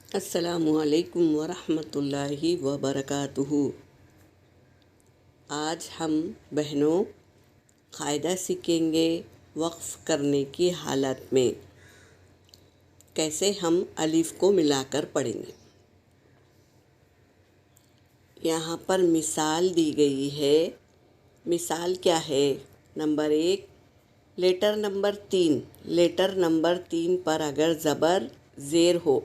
السلام علیکم ورحمۃ اللہ وبرکاتہ۔ آج ہم بہنوں قاعدہ سیکھیں گے وقف کرنے کی حالت میں کیسے ہم الف کو ملا کر پڑھیں گے۔ یہاں پر مثال دی گئی ہے۔ مثال کیا ہے؟ Number 1، letter number 3۔ Letter number 3 پر اگر زبر زیر ہو،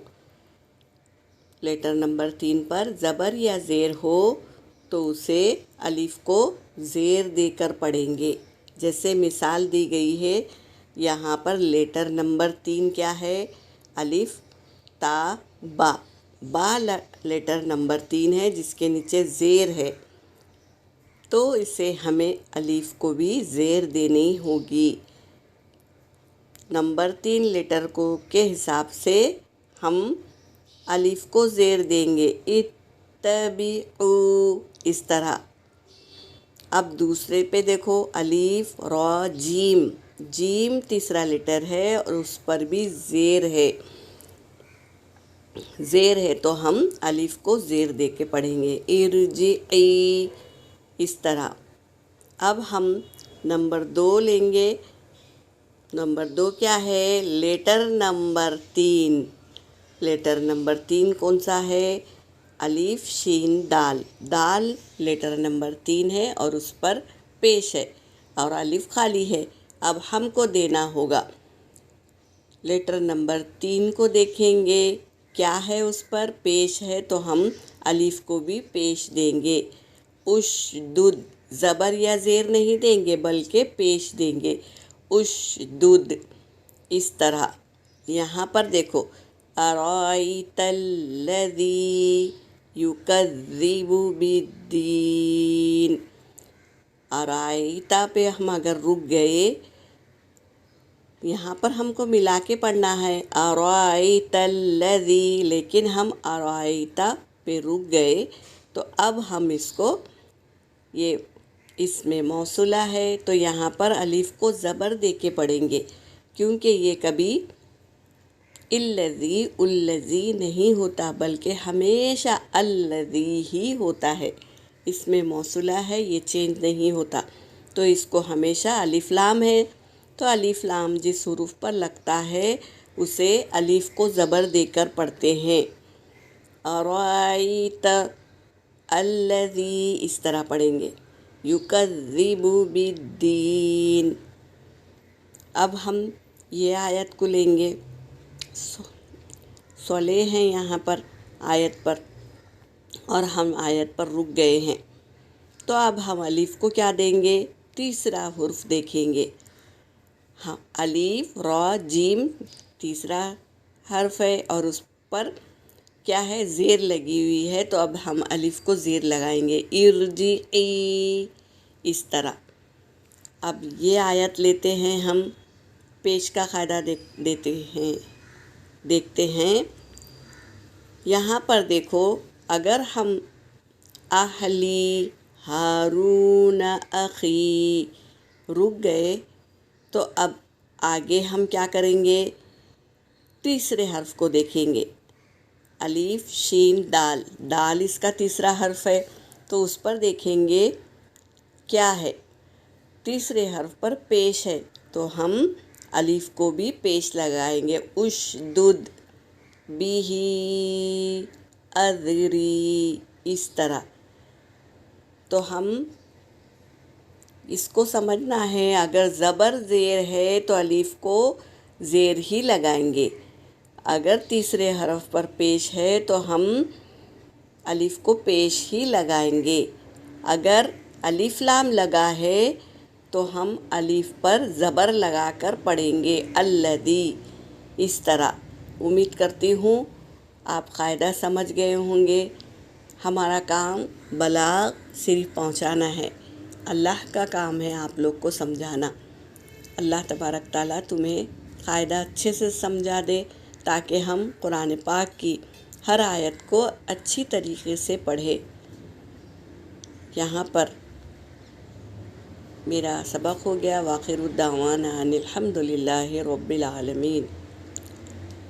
لیٹر نمبر 3 پر زبر یا زیر ہو تو اسے الف کو زیر دے کر پڑھیں گے۔ جیسے مثال دی گئی ہے، یہاں پر لیٹر نمبر 3 کیا ہے؟ الف، تا، با۔ با لیٹر نمبر 3 ہے جس کے نیچے زیر ہے، تو اسے ہمیں الف کو بھی زیر دینی ہوگی۔ نمبر 3 لیٹر کے حساب سے ہم الف کو زیر دیں گے، اتبعو، اس طرح۔ اب دوسرے پہ دیکھو، الف، را، جیم۔ جیم تیسرا لیٹر ہے اور اس پر بھی زیر ہے۔ زیر ہے تو ہم الف کو زیر دے کے پڑھیں گے، ارجعی، اس طرح۔ اب ہم نمبر 2 لیں گے۔ نمبر 2 کیا ہے؟ Letter number 3۔ لیٹر نمبر 3 کون سا ہے؟ الف، شین، دال۔ دال لیٹر نمبر 3 ہے اور اس پر پیش ہے اور الف خالی ہے۔ اب ہم کو دینا ہوگا، لیٹر نمبر 3 کو دیکھیں گے کیا ہے، اس پر پیش ہے تو ہم الف کو بھی پیش دیں گے۔ اشدد، زبر یا زیر نہیں دیں گے بلکہ پیش دیں گے، اشدد، اس طرح۔ یہاں پر دیکھو، ارائیت الذی یکذب بالدین۔ ارائیتا پہ ہم اگر رک گئے، یہاں پر ہم کو ملا کے پڑھنا ہے، ارائیت الذی، لیکن ہم ارائیتا پہ رک گئے تو اب ہم اس کو، یہ اس میں موصولہ ہے تو یہاں پر الف کو زبر دے کے پڑھیں گے، کیونکہ یہ کبھی الذی الذی نہیں ہوتا بلکہ ہمیشہ الذی ہی ہوتا ہے۔ اس میں موصولہ ہے، یہ چینج نہیں ہوتا، تو اس کو ہمیشہ الف لام ہے، تو الف لام جس حروف پر لگتا ہے اسے الف کو زبر دے کر پڑھتے ہیں۔ ارائیت الذی، اس طرح پڑھیں گے، یکذب بالدین۔ اب ہم یہ آیت کو لیں گے، صلح ہیں یہاں پر آیت پر اور ہم آیت پر رک گئے ہیں، تو اب ہم الف کو کیا دیں گے؟ تیسرا حرف دیکھیں گے۔ ہاں، الف، را، جیم تیسرا حرف ہے اور اس پر کیا ہے؟ زیر لگی ہوئی ہے، تو اب ہم الف کو زیر لگائیں گے، ارجعی، اس طرح۔ اب یہ آیت لیتے ہیں ہم، پیش کا قاعدہ دیکھتے ہیں۔ یہاں پر دیکھو، اگر ہم اہلی ہارون اخی رک گئے تو اب آگے ہم کیا کریں گے؟ تیسرے حرف کو دیکھیں گے، الف، شین، دال۔ دال اس کا تیسرا حرف ہے تو اس پر دیکھیں گے کیا ہے، تیسرے حرف پر پیش ہے تو ہم الف کو بھی پیش لگائیں گے، اشدد بہ اذری، اس طرح۔ تو ہم اس کو سمجھنا ہے، اگر زبر زیر ہے تو الف کو زیر ہی لگائیں گے، اگر تیسرے حرف پر پیش ہے تو ہم الف کو پیش ہی لگائیں گے، اگر الف لام لگا ہے تو ہم الف پر زبر لگا کر پڑھیں گے، الذی، اس طرح۔ امید کرتی ہوں آپ قاعدہ سمجھ گئے ہوں گے۔ ہمارا کام بلاغ صرف پہنچانا ہے، اللہ کا کام ہے آپ لوگ کو سمجھانا۔ اللہ تبارک تعالیٰ تمہیں قاعدہ اچھے سے سمجھا دے تاکہ ہم قرآن پاک کی ہر آیت کو اچھی طریقے سے پڑھیں۔ یہاں پر میرا سبق ہو گیا، وآخر الدعوانا ان الحمد للہ رب العالمین۔